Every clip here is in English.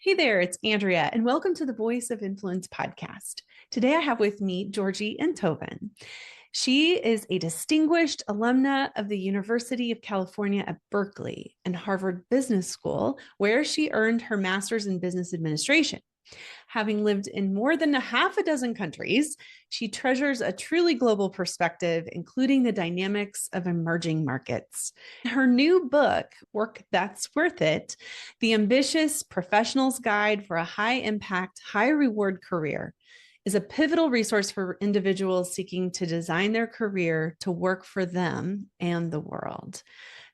Hey there, it's Andrea, and welcome to the Voice of Influence podcast. Today I have with me Georgie Enthoven. She is a distinguished alumna of the University of California at Berkeley and Harvard Business School, where she earned her master's in business administration. Having lived in more than a half a dozen countries, she treasures a truly global perspective, including the dynamics of emerging markets. Her new book, Work That's Worth It, The Ambitious Professional's Guide for a High Impact, High Reward Career, is a pivotal resource for individuals seeking to design their career to work for them and the world.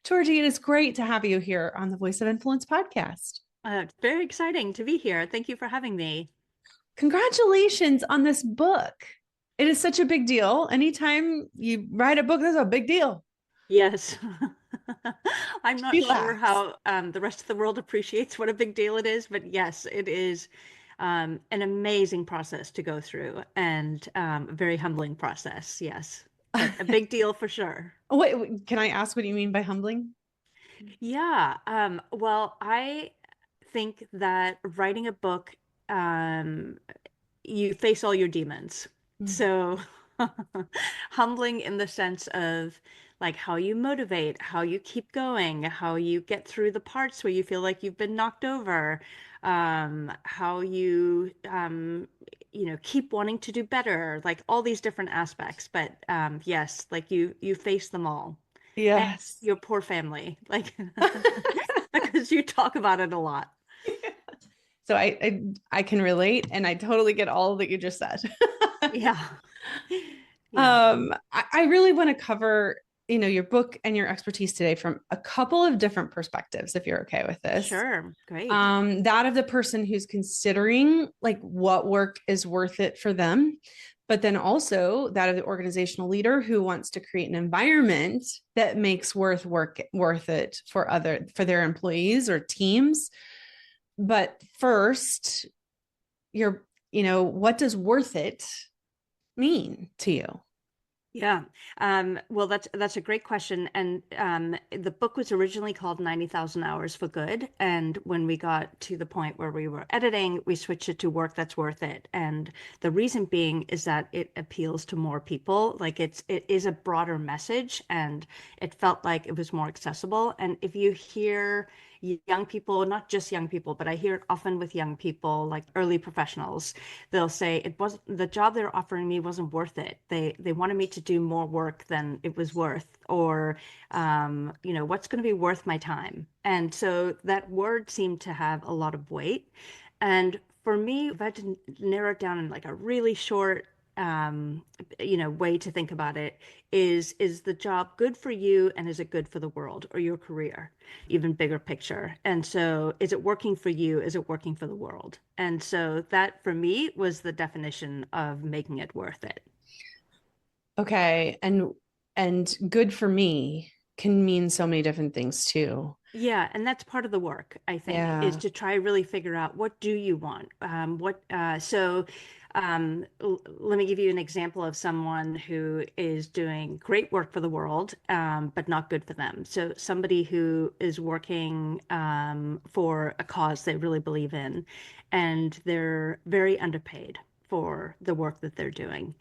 Georgie, it is great to have you here on the Voice of Influence podcast. It's very exciting to be here. Thank you for having me. Congratulations on this book. It is such a big deal. Anytime you write a book, that's a big deal. Yes. I'm not She sure laughs. how the rest of the world appreciates what a big deal it is, but yes, it is an amazing process to go through and a very humbling process. Yes, but a big deal for sure. Wait, can I ask what you mean by humbling? Yeah. Well, I think that writing a book, um, you face all your demons. Mm. So humbling in the sense of like how you motivate, how you keep going, how you get through the parts where you feel like you've been knocked over, how you keep wanting to do better, like all these different aspects. But yes, like you face them all. And Yes. your poor family, like because you talk about it a lot. So I can relate, and I totally get all that you just said. Yeah. Yeah. I really want to cover, your book and your expertise today from a couple of different perspectives, if you're okay with this. Sure. Great. That of the person who's considering like what work is worth it for them, but then also that of the organizational leader who wants to create an environment that makes work worth it for their employees or teams. But first, what does worth it mean to you? Yeah. Well, that's a great question. And the book was originally called 90,000 Hours for Good. And when we got to the point where we were editing, we switched it to Work That's Worth It. And the reason being is that it appeals to more people. Like it is a broader message and it felt like it was more accessible. And if you hear young people, not just young people, but I hear it often with young people, like early professionals, they'll say it wasn't the job they're offering me wasn't worth it. They wanted me to do more work than it was worth, or what's going to be worth my time. And so that word seemed to have a lot of weight. And for me, if I had to narrow it down in like a really short way to think about it is the job good for you and is it good for the world or your career? Even bigger picture. And so is it working for you? Is it working for the world? And so that for me was the definition of making it worth it. Okay. And good for me can mean so many different things too. Yeah, and that's part of the work, I think, is Yeah. to try really figure out what do you want? Let me give you an example of someone who is doing great work for the world, but not good for them. So somebody who is working for a cause they really believe in, and they're very underpaid for the work that they're doing.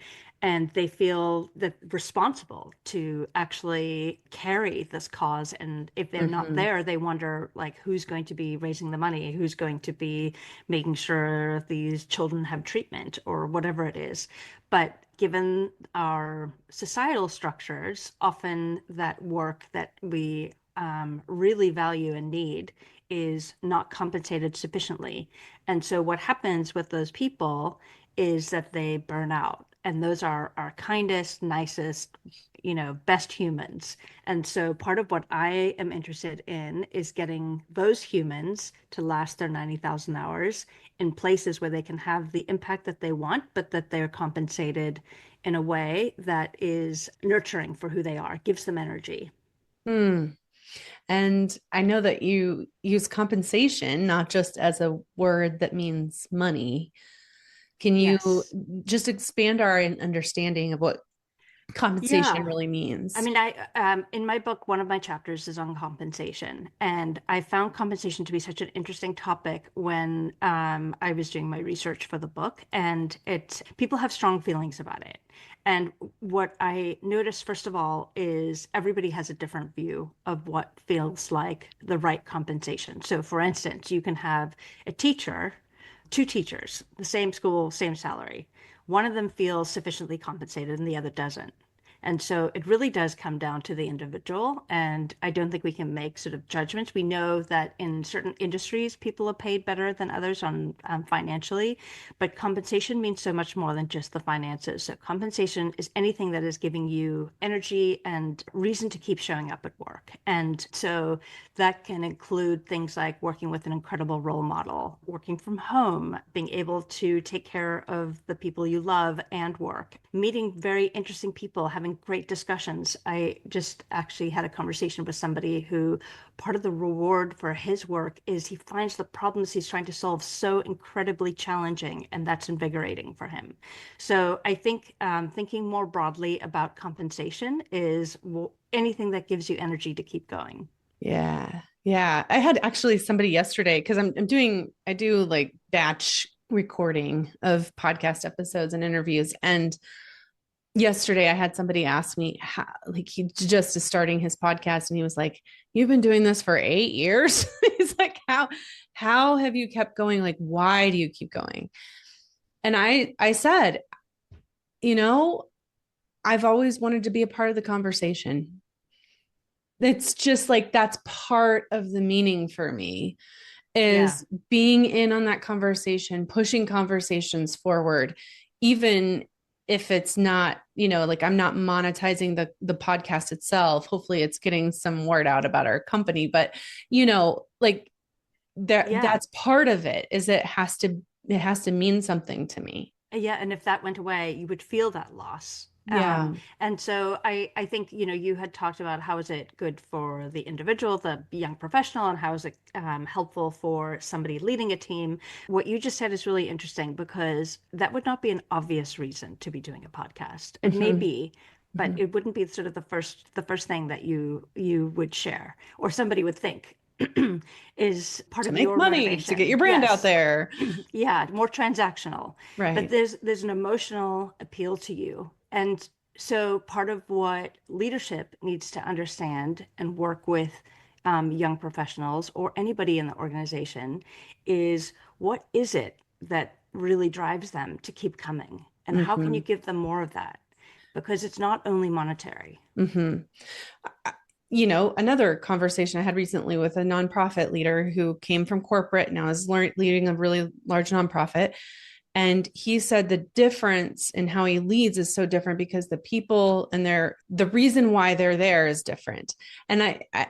And they feel that responsible to actually carry this cause. And if they're not Hmm. there, they wonder like who's going to be raising the money, who's going to be making sure these children have treatment or whatever it is. But given our societal structures, often that work that we really value and need is not compensated sufficiently. And so what happens with those people is that they burn out. And those are our kindest, nicest, best humans. And so part of what I am interested in is getting those humans to last their 90,000 hours in places where they can have the impact that they want, but that they're compensated in a way that is nurturing for who they are, gives them energy. Hmm. And I know that you use compensation not just as a word that means money. Can you Yes. just expand our understanding of what compensation Yeah. really I means. mean, in my book, one of my chapters is on compensation, and I found compensation to be such an interesting topic when I was doing my research for the book, and it people have strong feelings about it. And what I noticed, first of all, is everybody has a different view of what feels like the right compensation. So, for instance, you can have a teacher, two teachers, the same school, same salary. One of them feels sufficiently compensated and the other doesn't. And so it really does come down to the individual. And I don't think we can make sort of judgments. We know that in certain industries, people are paid better than others on financially, but compensation means so much more than just the finances. So compensation is anything that is giving you energy and reason to keep showing up at work. And so that can include things like working with an incredible role model, working from home, being able to take care of the people you love and work, meeting very interesting people, having great discussions. I just actually had a conversation with somebody who part of the reward for his work is he finds the problems he's trying to solve so incredibly challenging, and that's invigorating for him. So I think thinking more broadly about compensation is anything that gives you energy to keep going. Yeah. Yeah. I had actually somebody yesterday because I do like batch recording of podcast episodes and interviews. And yesterday I had somebody ask me how, like he just is starting his podcast and he was like, "You've been doing this for 8 years." He's like, how have you kept going? Like, why do you keep going? And I said, you know, I've always wanted to be a part of the conversation. It's just like that's part of the meaning for me Yeah. is being in on that conversation, pushing conversations forward, even if it's not, like I'm not monetizing the podcast itself. Hopefully it's getting some word out about our company, but like Yeah. that's part of it is it has to mean something to me. Yeah, and if that went away, you would feel that loss. Yeah. And so I think, you had talked about how is it good for the individual, the young professional, and how is it helpful for somebody leading a team. What you just said is really interesting because that would not be an obvious reason to be doing a podcast. It may Hmm. be, but Hmm. it wouldn't be sort of the first thing that you would share or somebody would think is part To of make your money, to get motivation. your brand out Yes. there. Yeah, more transactional. But Right. there's an emotional appeal to you. And so part of what leadership needs to understand and work with young professionals or anybody in the organization is what is it that really drives them to keep coming? And how can you Hmm. give them more of that? Because it's not only monetary. Hmm. Another conversation I had recently with a nonprofit leader who came from corporate, now is leading a really large nonprofit. And he said the difference in how he leads is so different because the people and the reason why they're there is different. And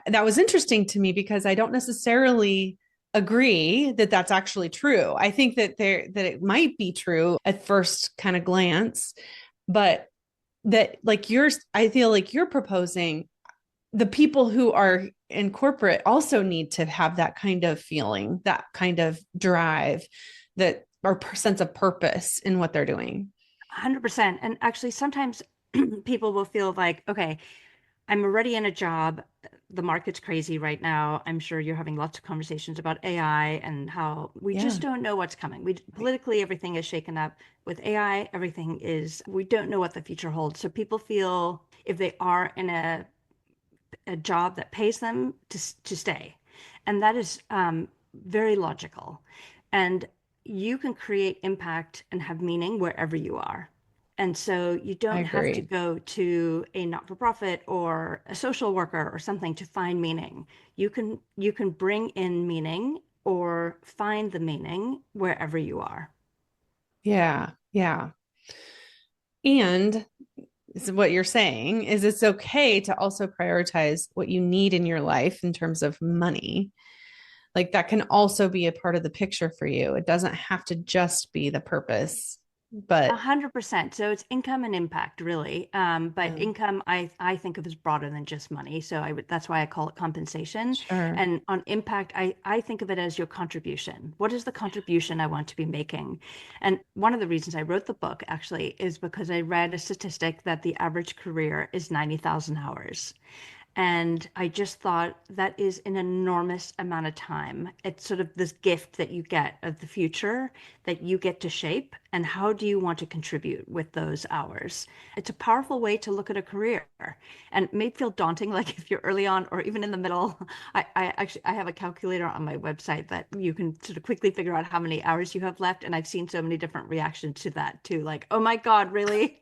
that was interesting to me because I don't necessarily agree that that's actually true. I think that it might be true at first kind of glance, but that like I feel like you're proposing the people who are in corporate also need to have that kind of feeling, that kind of drive, that or sense of purpose in what they're doing. 100%. And actually, sometimes people will feel like, okay, I'm already in a job. The market's crazy right now. I'm sure you're having lots of conversations about AI and how we Yeah. just don't know what's coming. We Right. politically everything is shaken up. With AI, everything is we don't know what the future holds. So people feel if they are in a job that pays them to stay. And that is very logical. And you can create impact and have meaning wherever you are. And so you I don't have to agree. go to a not-for-profit or a social worker or something to find meaning. You can bring in meaning or find the meaning wherever you are. Yeah. Yeah. And what you're saying is it's okay to also prioritize what you need in your life in terms of money. Like that can also be a part of the picture for you. It doesn't have to just be the purpose. but 100%. So it's income and impact, really. But yeah, income, I think of as broader than just money. So that's why I call it compensation. sure. And on impact, I think of it as your contribution. What is the contribution I want to be making? And one of the reasons I wrote the book actually is because I read a statistic that the average career is 90,000 hours. And I just thought that is an enormous amount of time. It's sort of this gift that you get of the future that you get to shape. And how do you want to contribute with those hours? It's a powerful way to look at a career. And it may feel daunting, like if you're early on or even in the middle. I have a calculator on my website that you can sort of quickly figure out how many hours you have left. And I've seen so many different reactions to that too. Like, oh my God, really?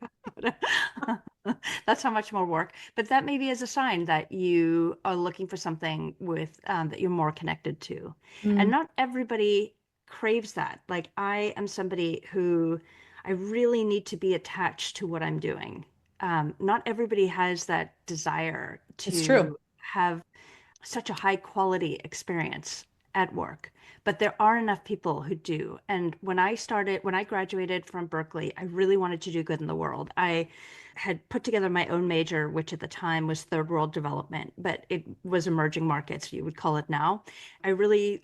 That's how much more work. But that maybe is a sign that you are looking for something with that you're more connected to. And Mm, not everybody craves that. Like I am somebody who I really need to be attached to what I'm doing. Not everybody has that desire it's true. to have such a high quality experience at work. But there are enough people who do. And when I graduated from Berkeley, I really wanted to do good in the world. I had put together my own major, which at the time was third world development, but it was emerging markets, you would call it now. I really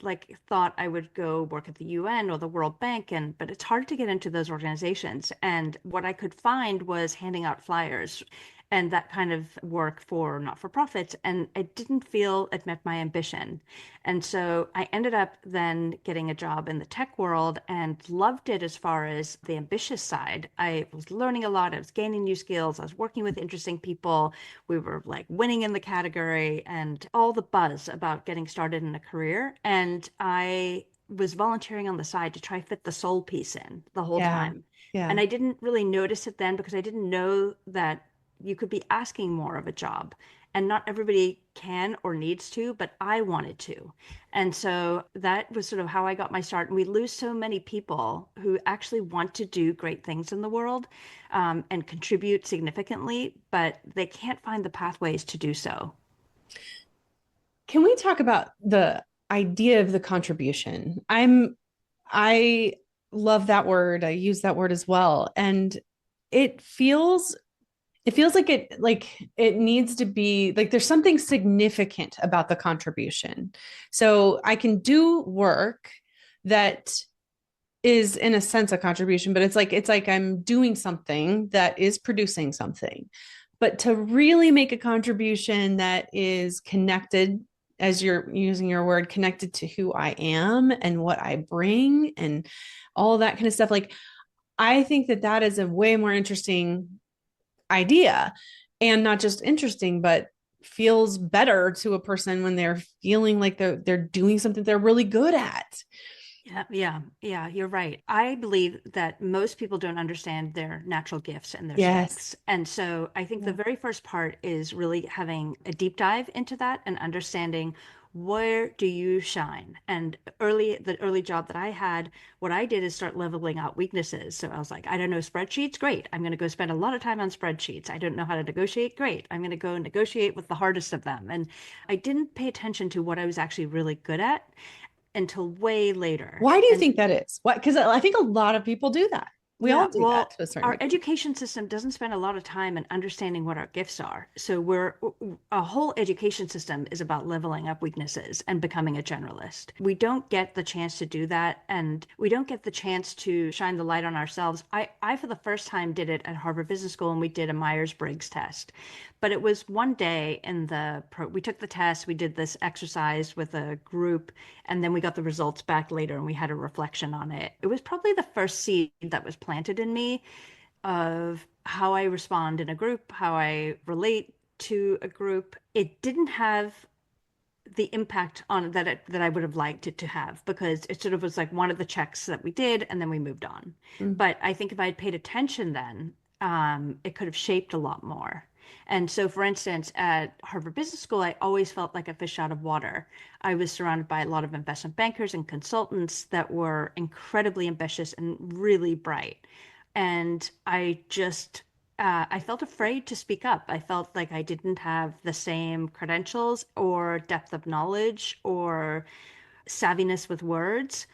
thought I would go work at the UN or the World Bank, but it's hard to get into those organizations. And what I could find was handing out flyers and that kind of work for not-for-profits. And I didn't feel it met my ambition. And so I ended up then getting a job in the tech world and loved it as far as the ambitious side. I was learning a lot. I was gaining new skills. I was working with interesting people. We were like winning in the category and all the buzz about getting started in a career. And I was volunteering on the side to try fit the soul piece in the whole Yeah. time. And Yeah. I didn't really notice it then because I didn't know that you could be asking more of a job. And not everybody can or needs to, but I wanted to. And so that was sort of how I got my start. And we lose so many people who actually want to do great things in the world and contribute significantly, but they can't find the pathways to do so. Can we talk about the idea of the contribution? I love that word. I use that word as well. And it feels it feels like it needs to be like there's something significant about the contribution. So I can do work that is in a sense a contribution, but it's like I'm doing something that is producing something. But to really make a contribution that is connected, as you're using your word, connected to who I am and what I bring and all that kind of stuff, like I think that that is a way more interesting idea, and not just interesting, but feels better to a person when they're feeling like they're doing something they're really good at. Yeah, you're right. I believe that most people don't understand their natural gifts and their Yes. strengths. And so I think the Yeah. very first part is really having a deep dive into that and understanding where do you shine. And the early job that I had, what I did is start leveling out weaknesses. So I was like, I don't know spreadsheets, great. I'm going to go spend a lot of time on spreadsheets. I don't know how to negotiate, great. I'm going to go negotiate with the hardest of them. And I didn't pay attention to what I was actually really good at until way later. Why do you And think that is? What? Because I think a lot of people do that. We all yeah, do that well, to a certain our degree. education system doesn't spend a lot of time in understanding what our gifts are. So a whole education system is about leveling up weaknesses and becoming a generalist. We don't get the chance to do that, and we don't get the chance to shine the light on ourselves. I for the first time did it at Harvard Business School, and we did a Myers-Briggs test. But it was one day we took the test, we did this exercise with a group, and then we got the results back later and we had a reflection on it. It was probably the first seed that was planted in me of how I respond in a group, how I relate to a group. It didn't have the impact on that I would have liked it to have because it sort of was like one of the checks that we did and then we moved on. Mm. But I think if I had paid attention then, it could have shaped a lot more. And so, for instance, at Harvard Business School, I always felt like a fish out of water. I was surrounded by a lot of investment bankers and consultants that were incredibly ambitious and really bright. And I felt afraid to speak up. I felt like I didn't have the same credentials or depth of knowledge or savviness with words.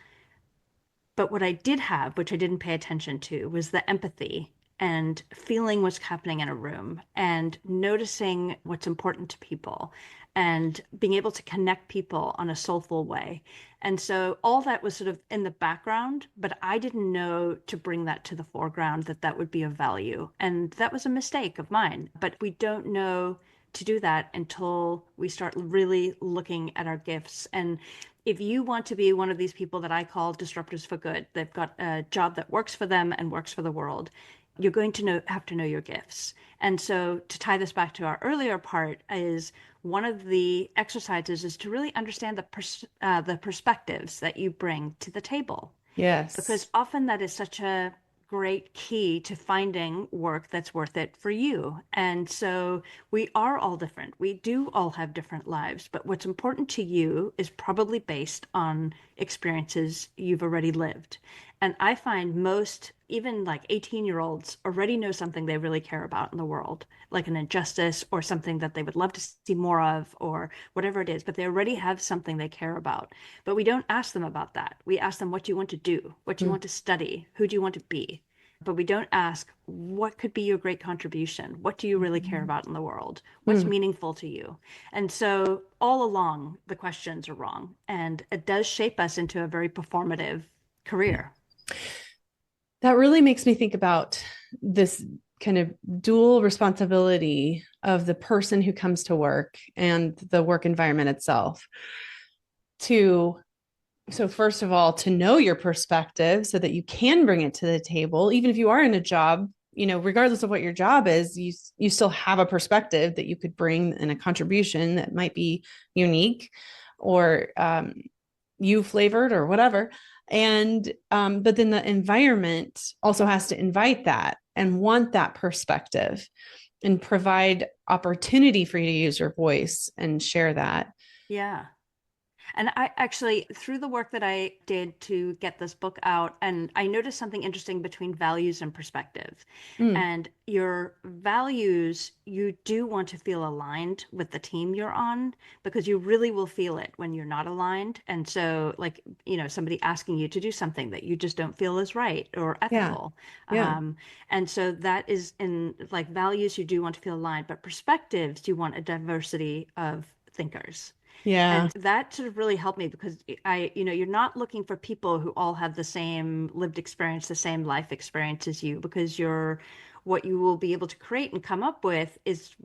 But what I did have, which I didn't pay attention to, was the empathy and feeling what's happening in a room and noticing what's important to people and being able to connect people on a soulful way. And so all that was sort of in the background, but I didn't know to bring that to the foreground, that that would be of value. And that was a mistake of mine. But we don't know to do that until we start really looking at our gifts. And if you want to be one of these people that I call disruptors for good, they've got a job that works for them and works for the world, you're going to have to know your gifts. And so to tie this back to our earlier part is one of the exercises is to really understand the perspectives that you bring to the table, Yes. because often that is such a great key to finding work that's worth it for you. And so we are all different. We do all have different lives, but what's important to you is probably based on experiences you've already lived. And I find most, even like 18-year-olds, already know something they really care about in the world, like an injustice or something that they would love to see more of, or whatever it is, but they already have something they care about. But we don't ask them about that. We ask them, what do you want to do? What do you Mm, want to study? Who do you want to be? But we don't ask, what could be your great contribution? What do you really care about in the world? What's mm. meaningful to you? And so all along, the questions are wrong. And it does shape us into a very performative career. That really makes me think about this kind of dual responsibility of the person who comes to work and the work environment itself. To So first of all, to know your perspective so that you can bring it to the table, even if you are in a job, regardless of what your job is, you still have a perspective that you could bring in a contribution that might be unique or you flavored or whatever. And but then the environment also has to invite that and want that perspective and provide opportunity for you to use your voice and share that. Yeah. And I actually, through the work that I did to get this book out, and I noticed something interesting between values and perspective. Mm, And your values, you do want to feel aligned with the team you're on, because you really will feel it when you're not aligned. And so, like, somebody asking you to do something that you just don't feel is right or yeah. ethical. Yeah. And so that is in like values, you do want to feel aligned, but perspectives, you want a diversity of thinkers. Yeah. And that sort of really helped me, because you're not looking for people who all have the same lived experience, the same life experience as you, because what you will be able to create and come up with is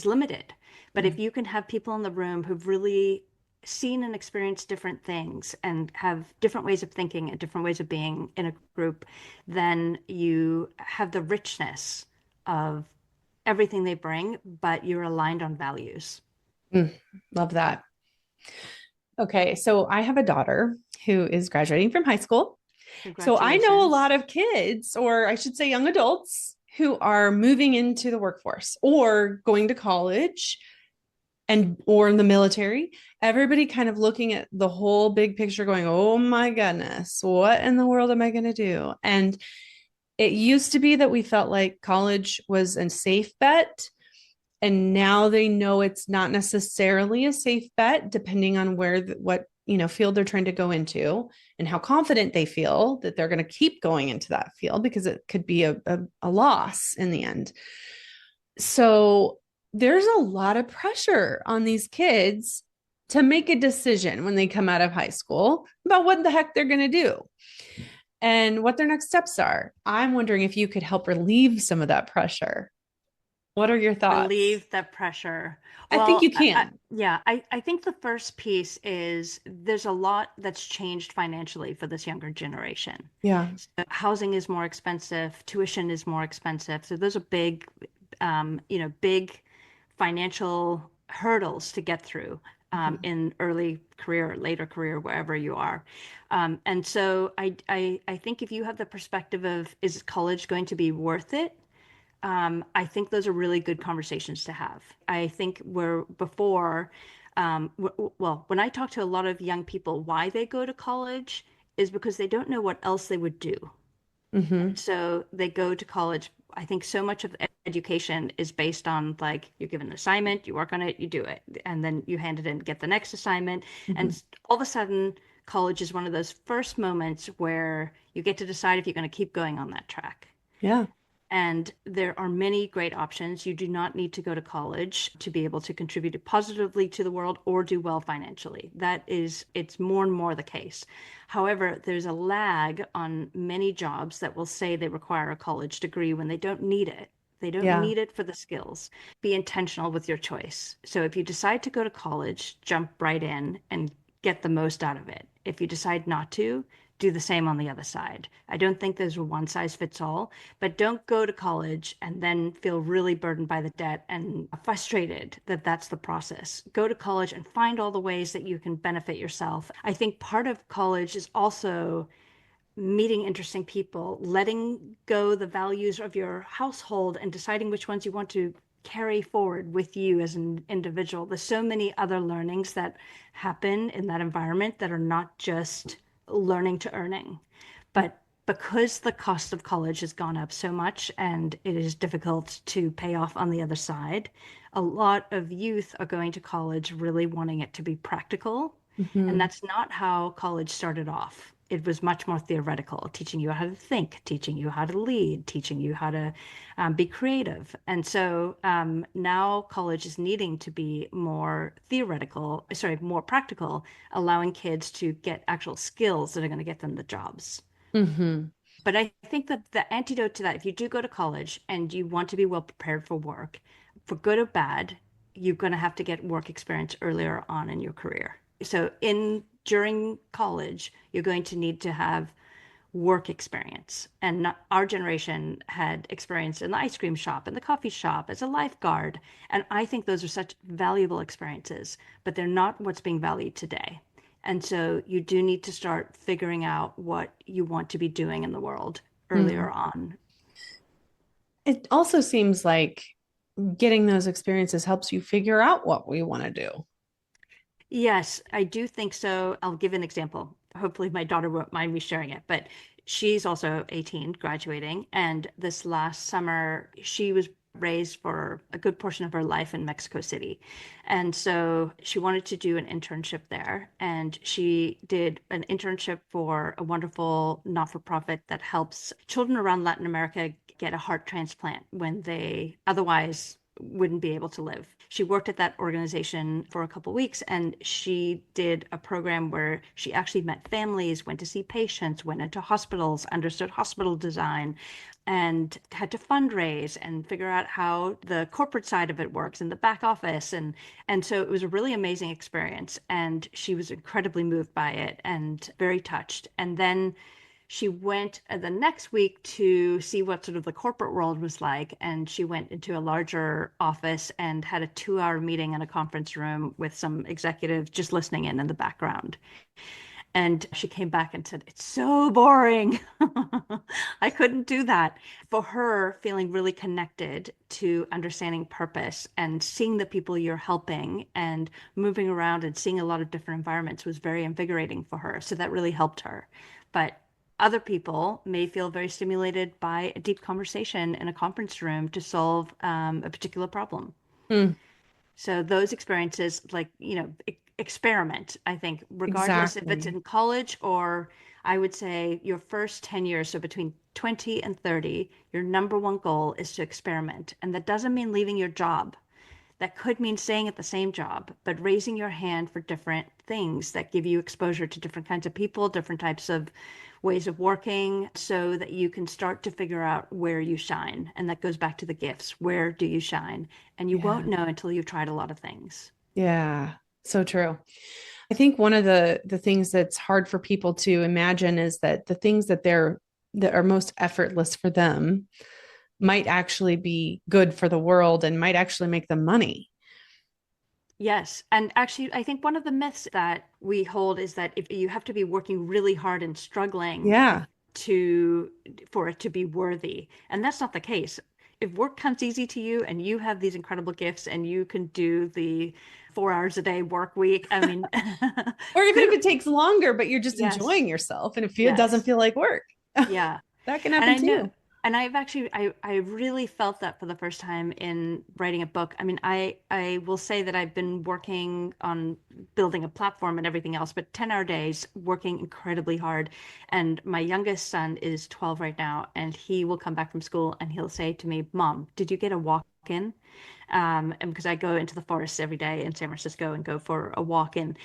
limited. But if Mm, you can have people in the room who've really seen and experienced different things and have different ways of thinking and different ways of being in a group, then you have the richness of everything they bring, but you're aligned on values. mm, love that. Okay, so I have a daughter who is graduating from high school. So I know a lot Congratulations. of kids, or I should say young adults, who are moving into the workforce or going to college and or in the military. Everybody kind of looking at the whole big picture going, "Oh my goodness, what in the world am I going to do?" And it used to be that we felt like college was a safe bet, and now they know it's not necessarily a safe bet depending on what field they're trying to go into and how confident they feel that they're going to keep going into that field, because it could be a loss in the end. So there's a lot of pressure on these kids to make a decision when they come out of high school about what the heck they're going to do and what their next steps are. I'm wondering if you could help relieve some of that pressure. What are your thoughts? Relieve the pressure. I think Well, you can. yeah, I think the first piece is there's a lot that's changed financially for this younger generation. Yeah. So housing is more expensive, tuition is more expensive. So those are big financial hurdles to get through Mhm. in early career, later career, wherever you are. And so I think if you have the perspective of, is college going to be worth it? I think those are really good conversations to have. I think where before, well, when I talk to a lot of young people, why they go to college is because they don't know what else they would do. Mhm. And so they go to college. I think so much of education is based on like you give an assignment, you work on it, you do it, and then you hand it in, get the next assignment. Mhm. And all of a sudden, college is one of those first moments where you get to decide if you're going to keep going on that track. Yeah. And there are many great options. You do not need to go to college to be able to contribute positively to the world or do well financially. It's more and more the case. However, there's a lag on many jobs that will say they require a college degree when they don't need it. They don't Yeah. need it for the skills. Be intentional with your choice. So if you decide to go to college, jump right in and get the most out of it. If you decide not to, do the same on the other side. I don't think there's a one size fits all, but don't go to college and then feel really burdened by the debt and frustrated that that's the process. Go to college and find all the ways that you can benefit yourself. I think part of college is also meeting interesting people, letting go the values of your household and deciding which ones you want to carry forward with you as an individual. There's so many other learnings that happen in that environment that are not just learning to earning. But because the cost of college has gone up so much and it is difficult to pay off on the other side, a lot of youth are going to college really wanting it to be practical. And Hmm. that's not how college started off. It was much more theoretical, teaching you how to think, teaching you how to lead, teaching you how to be creative. And so now college is needing to be more theoretical, sorry, more practical, allowing kids to get actual skills that are going to get them the jobs. Hmm. But I think that the antidote to that, if you do go to college and you want to be well prepared for work, for good or bad, you're going to have to get work experience earlier on in your career. So in during college, you're going to need to have work experience. And not, our generation had experience in the ice cream shop and the coffee shop as a lifeguard. And I think those are such valuable experiences, but they're not what's being valued today. And so you do need to start figuring out what you want to be doing in the world Mm. earlier on. It also seems like getting those experiences helps you figure out what we want to do. Yes, I do think so. I'll give an example. Hopefully, my daughter won't mind me sharing it, but she's also 18, graduating. And this last summer, she was raised for a good portion of her life in Mexico City. And so she wanted to do an internship there. And she did an internship for a wonderful not-for-profit that helps children around Latin America get a heart transplant when they otherwise wouldn't be able to live. She worked at that organization for a couple of weeks and she did a program where she actually met families, went to see patients, went into hospitals, understood hospital design, and had to fundraise and figure out how the corporate side of it works in the back office. And so it was a really amazing experience. And she was incredibly moved by it and very touched. And then she went the next week to see what sort of the corporate world was like. And she went into a larger office and had a 2 hour meeting in a conference room with some executives just listening in the background. And she came back and said, "It's so boring." I couldn't do that. For her, feeling really connected to understanding purpose and seeing the people you're helping and moving around and seeing a lot of different environments was very invigorating for her. So that really helped her. But other people may feel very stimulated by a deep conversation in a conference room to solve a particular problem. Mm, So those experiences, like, experiment, I think, regardless if it's exactly. in college or I would say your first 10 years, so between 20 and 30, your number one goal is to experiment. And that doesn't mean leaving your job. That could mean staying at the same job, but raising your hand for different things that give you exposure to different kinds of people, different types of ways of working, so that you can start to figure out where you shine. And that goes back to the gifts. Where do you shine? And you Yeah. won't know until you've tried a lot of things. Yeah. So true. I think one of the things that's hard for people to imagine is that the things that are most effortless for them might actually be good for the world and might actually make them money. Yes. And actually, I think one of the myths that we hold is that if you have to be working really hard and struggling Yeah. to for it to be worthy. And that's not the case. If work comes easy to you and you have these incredible gifts and you can do the 4 hours a day work week, I mean, Or even good. if it takes longer, but you're just Yes. enjoying yourself and it doesn't Yes. feel like work. Yeah. That can And happen too. And I've actually, I really felt that for the first time in writing a book. I mean, I will say that I've been working on building a platform and everything else, but 10-hour days, working incredibly hard. And my youngest son is 12 right now, and he will come back from school and he'll say to me, Mom, did you get a walk in? And because I go into the forest every day in San Francisco and go for a walk in,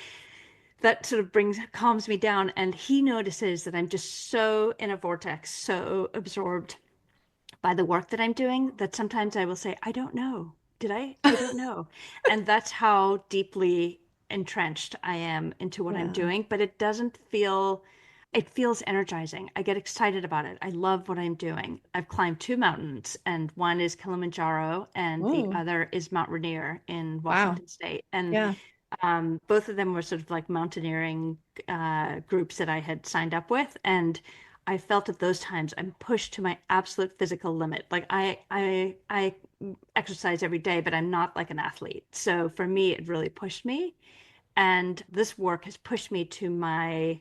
that sort of calms me down. And he notices that I'm just so in a vortex, so absorbed by the work that I'm doing that sometimes I will say, I don't know. Did I? I don't know. And that's how deeply entrenched I am into what I'm Yeah. doing. But it doesn't feel, it feels energizing. I get excited about it. I love what I'm doing. I've climbed two mountains, and one is Kilimanjaro, and the Oh, other is Mount Rainier in wow. Washington State. And Yeah. both of them were sort of like mountaineering groups that I had signed up with, and I felt at those times I'm pushed to my absolute physical limit. Like I exercise every day, but I'm not like an athlete. So for me, it really pushed me, and this work has pushed me to my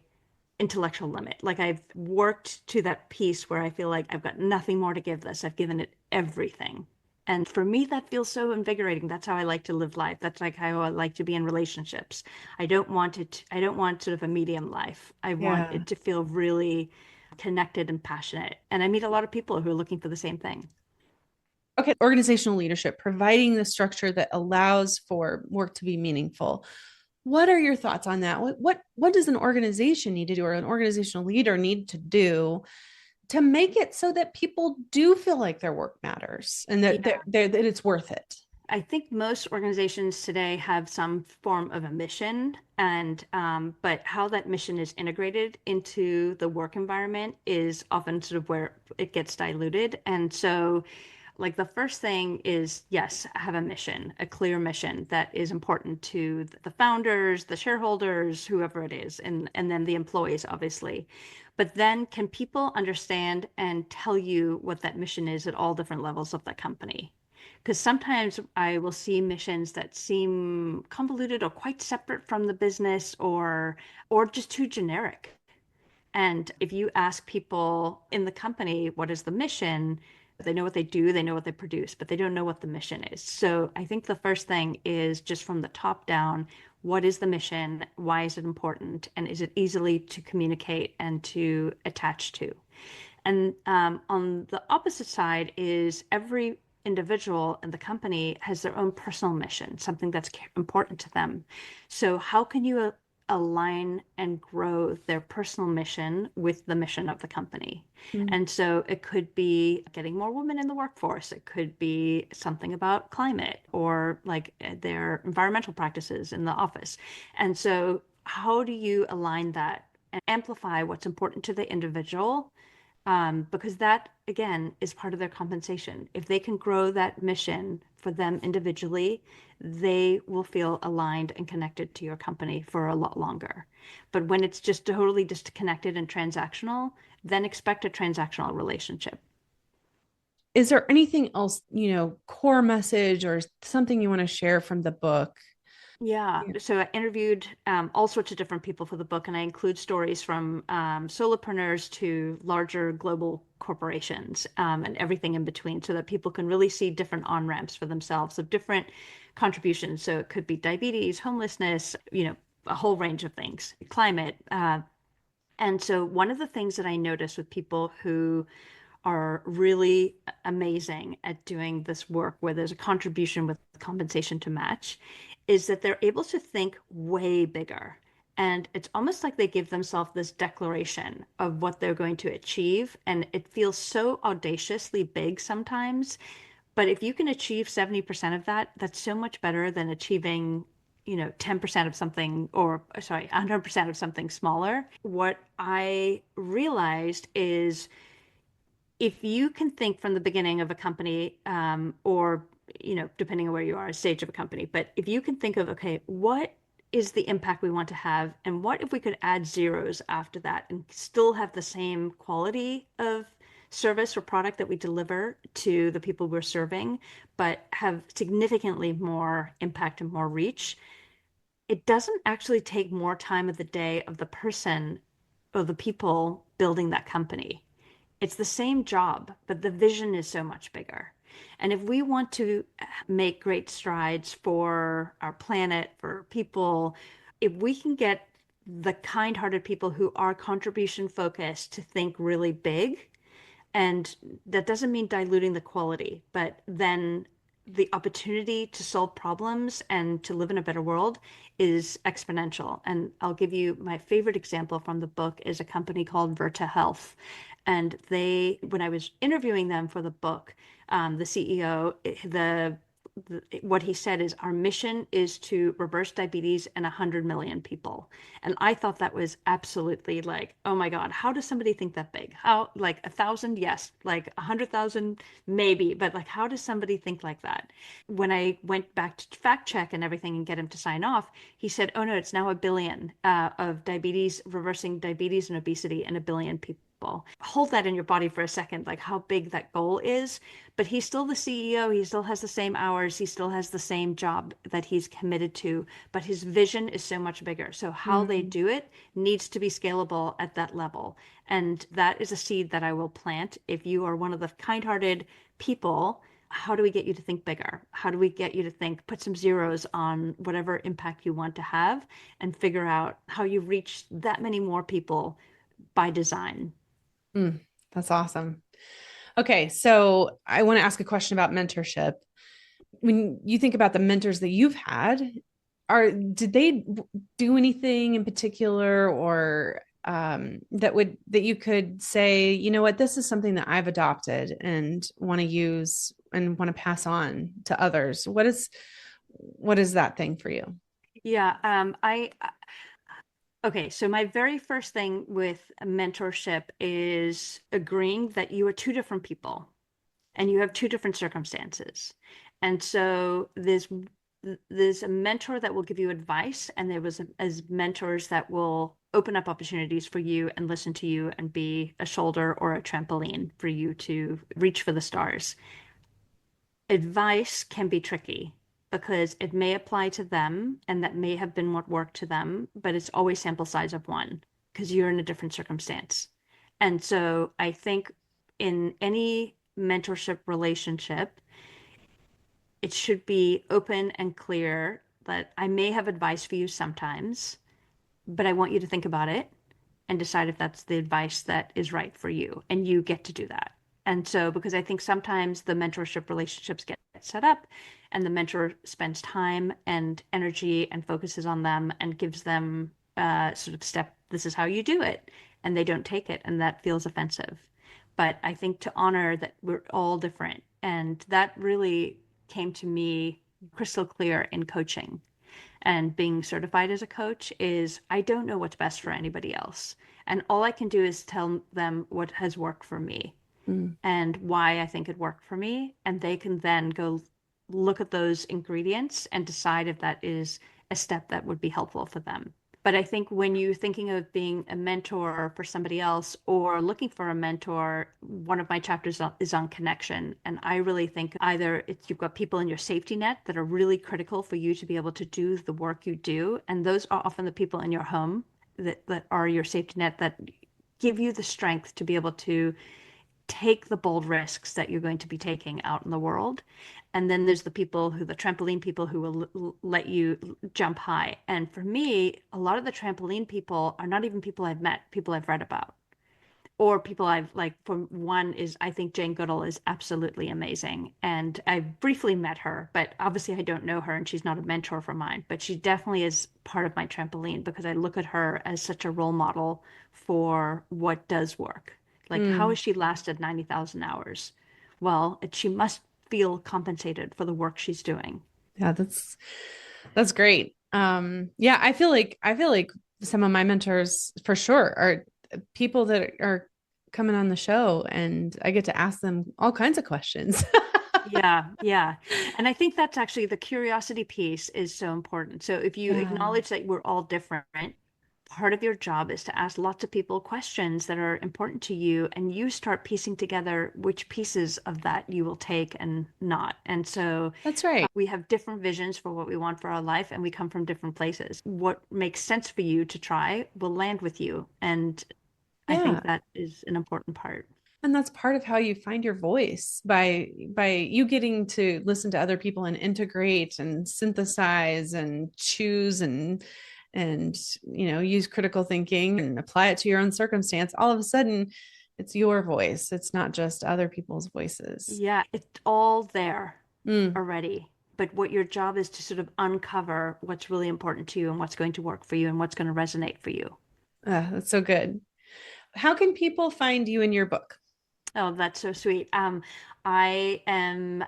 intellectual limit. Like I've worked to that piece where I feel like I've got nothing more to give this. I've given it everything. And for me, that feels so invigorating. That's how I like to live life. That's like how I like to be in relationships. I don't want sort of a medium life. I want Yeah. it to feel really connected and passionate. And I meet a lot of people who are looking for the same thing. Okay. Organizational leadership, providing the structure that allows for work to be meaningful. What are your thoughts on that? What does an organization need to do, or an organizational leader need to do to make it so that people do feel like their work matters and that Yeah. that it's worth it? I think most organizations today have some form of a mission, and but how that mission is integrated into the work environment is often sort of where it gets diluted. And so, like the first thing is, yes, have a mission, a clear mission that is important to the founders, the shareholders, whoever it is, and then the employees, obviously. But then, can people understand and tell you what that mission is at all different levels of the company? Because sometimes I will see missions that seem convoluted or quite separate from the business, or just too generic. And if you ask people in the company, what is the mission? They know what they do, they know what they produce, but they don't know what the mission is. So I think the first thing is just from the top down, what is the mission? Why is it important? And is it easily to communicate and to attach to? And on the opposite side is every individual in the company has their own personal mission, something that's important to them. So how can you align and grow their personal mission with the mission of the company? Mm. And so it could be getting more women in the workforce. It could be something about climate or like their environmental practices in the office. And so how do you align that and amplify what's important to the individual, because that, again, is part of their compensation. If they can grow that mission for them individually, they will feel aligned and connected to your company for a lot longer. But when it's just totally disconnected and transactional, then expect a transactional relationship. Is there anything else, core message or something you want to share from the book? Yeah, Yeah. so I interviewed all sorts of different people for the book, and I include stories from solopreneurs to larger global corporations, and everything in between, so that people can really see different on-ramps for themselves of different contributions. So it could be diabetes, homelessness, a whole range of things, climate. And so one of the things that I notice with people who are really amazing at doing this work where there's a contribution with compensation to match is that they're able to think way bigger. And it's almost like they give themselves this declaration of what they're going to achieve. And it feels so audaciously big sometimes. But if you can achieve 70% of that, that's so much better than achieving 10% of something, or sorry, 100% of something smaller. What I realized is if you can think from the beginning of a company, or depending on where you are, a stage of a company, but if you can think of, okay, what is the impact we want to have, and what if we could add zeros after that and still have the same quality of service or product that we deliver to the people we're serving, but have significantly more impact and more reach? It doesn't actually take more time of the day of the person or the people building that company. It's the same job, but the vision is so much bigger. And if we want to make great strides for our planet, for people, if we can get the kind-hearted people who are contribution focused to think really big, and that doesn't mean diluting the quality, but then the opportunity to solve problems and to live in a better world is exponential. And I'll give you my favorite example from the book is a company called Virta Health. And they, when I was interviewing them for the book, the CEO, what he said is our mission is to reverse diabetes in 100 million people. And I thought that was absolutely like, oh my God, how does somebody think that big? How, like 1,000? Yes. Like 100,000? Maybe. But like, how does somebody think like that? When I went back to fact check and everything and get him to sign off, he said, oh no, it's now a billion of diabetes, reversing diabetes and obesity in a billion people. Hold that in your body for a second, like how big that goal is. But he's still the CEO. He still has the same hours. He still has the same job that he's committed to. But his vision is so much bigger. So how they Mm, do it needs to be scalable at that level. And that is a seed that I will plant. If you are one of the kind-hearted people, how do we get you to think bigger? How do we get you to think, put some zeros on whatever impact you want to have and figure out how you reach that many more people by design? mm, that's awesome. Okay, so I want to ask a question about mentorship. When you think about the mentors that you've had, did they do anything in particular, or that you could say, you know what, this is something that I've adopted and want to use and want to pass on to others? What is that thing for you? Yeah, okay, so my very first thing with mentorship is agreeing that you are two different people and you have two different circumstances. And so there's a mentor that will give you advice, and there was as mentors that will open up opportunities for you and listen to you and be a shoulder or a trampoline for you to reach for the stars. Advice can be tricky because it may apply to them and that may have been what worked to them, but it's always sample size of one because you're in a different circumstance. And so I think in any mentorship relationship, it should be open and clear that I may have advice for you sometimes, but I want you to think about it and decide if that's the advice that is right for you. And you get to do that. And so, because I think sometimes the mentorship relationships get set up and the mentor spends time and energy and focuses on them and gives them sort of step, this is how you do it. And they don't take it. And that feels offensive. But I think to honor that we're all different. And that really came to me crystal clear in coaching and being certified as a coach is I don't know what's best for anybody else. And all I can do is tell them what has worked for me Mm, and why I think it worked for me. And they can then go look at those ingredients and decide if that is a step that would be helpful for them. But I think when you're thinking of being a mentor for somebody else or looking for a mentor, one of my chapters is on connection. And I really think either it's you've got people in your safety net that are really critical for you to be able to do the work you do. And those are often the people in your home that are your safety net that give you the strength to be able to take the bold risks that you're going to be taking out in the world. And then there's the trampoline people who will let you jump high. And for me, a lot of the trampoline people are not even people I've met, people I've read about, or people I've like, for one is I think Jane Goodall is absolutely amazing. And I briefly met her, but obviously I don't know her and she's not a mentor for mine, but she definitely is part of my trampoline because I look at her as such a role model for what does work. Like, how has mm. she lasted 90,000 hours? Well, she must feel compensated for the work she's doing. Yeah, that's great. Yeah, I feel like some of my mentors for sure are people that are coming on the show, and I get to ask them all kinds of questions. Yeah, yeah. And I think that's actually the curiosity piece is so important. So if you Yeah, acknowledge that we're all different, part of your job is to ask lots of people questions that are important to you, and you start piecing together which pieces of that you will take and not. And so that's right. we have different visions for what we want for our life, and we come from different places. What makes sense for you to try will land with you. And I Yeah. think that is an important part. And that's part of how you find your voice by you getting to listen to other people and integrate and synthesize and choose and use critical thinking and apply it to your own circumstance. All of a sudden, it's your voice. It's not just other people's voices. Yeah, it's all there Mm, already. But what your job is to sort of uncover what's really important to you and what's going to work for you and what's going to resonate for you. that's so good. How can people find you in your book? Oh, that's so sweet. I am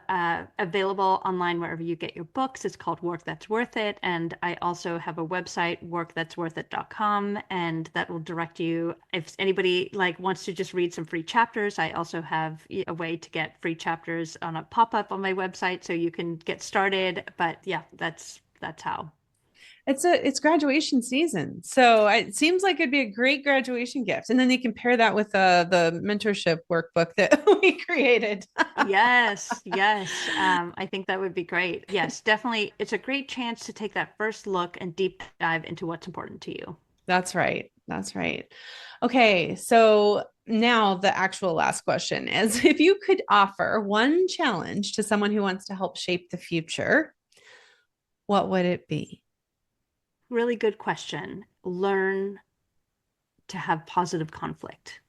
available online wherever you get your books. It's called Work That's Worth It. And I also have a website, workthat'sworthit.com, and that will direct you. If anybody like wants to just read some free chapters, I also have a way to get free chapters on a pop-up on my website so you can get started. But yeah, that's how. It's graduation season, so it seems like it'd be a great graduation gift, and then they can pair that with the mentorship workbook that we created. Yes, yes. I think that would be great. Yes, definitely. It's a great chance to take that first look and deep dive into what's important to you. That's right. That's right. Okay, so now the actual last question is, if you could offer one challenge to someone who wants to help shape the future, what would it be? Really good question. Learn to have positive conflict.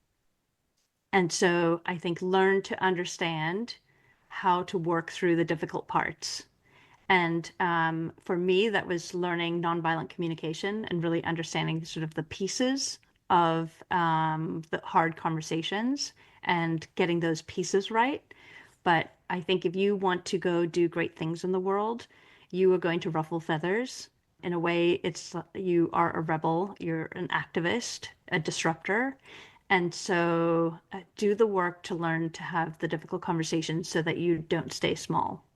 And so I think learn to understand how to work through the difficult parts. And for me, that was learning nonviolent communication and really understanding sort of the pieces of the hard conversations and getting those pieces right. But I think if you want to go do great things in the world, you are going to ruffle feathers. In a way, it's you are a rebel, you're an activist, a disruptor. And so do the work to learn to have the difficult conversations so that you don't stay small.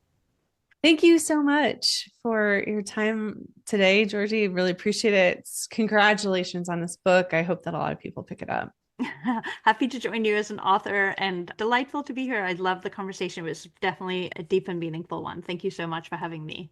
Thank you so much for your time today, Georgie. Really appreciate it. Congratulations on this book. I hope that a lot of people pick it up. Happy to join you as an author and delightful to be here. I love the conversation. It was definitely a deep and meaningful one. Thank you so much for having me.